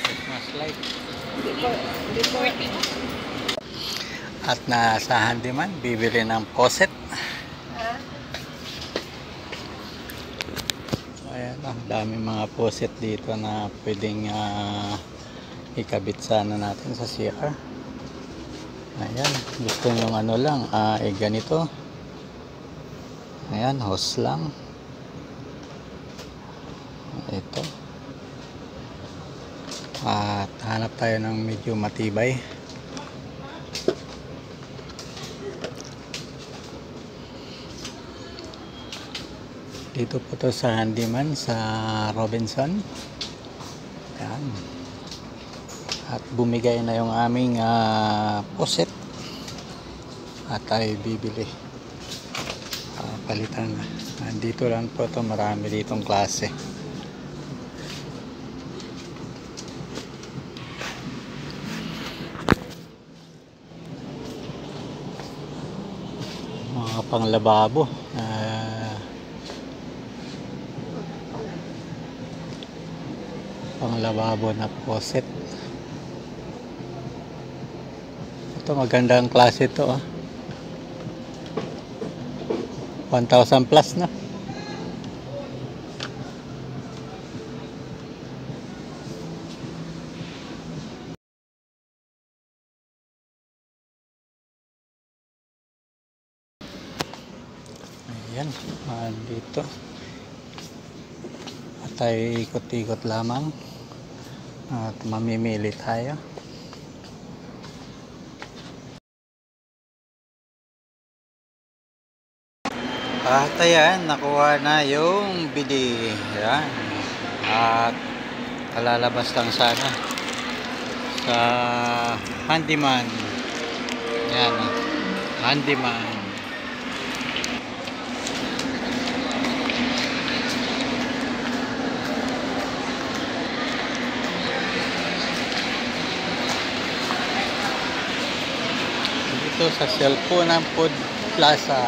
Christmas light. At nasa handyman, bibili ng poset. Ayan, ang daming mga poset dito na pwedeng ikabit sana natin sa CR. Ayan, gusto nyo ano lang, ganito. Ayan, hose lang. Ito. At hanap tayo ng medyo matibay. Dito po to sa handyman sa Robinson. Ayan. At bumigay na yung aming poset. At tayo bibili. Palitan na. Dito lang po to, marami ditong klase. Mga panglababo. Panglababo na poset. Ito magandang klase to. 1,000 plus na. Ayan, dito. At tayo ikot-ikot lamang. At mamimili tayo. At ayan, nakuha na yung bili. Ayan. At kalalabas lang sana sa handyman. Ayan, handyman. Dito sa cellphone ng Food Plaza.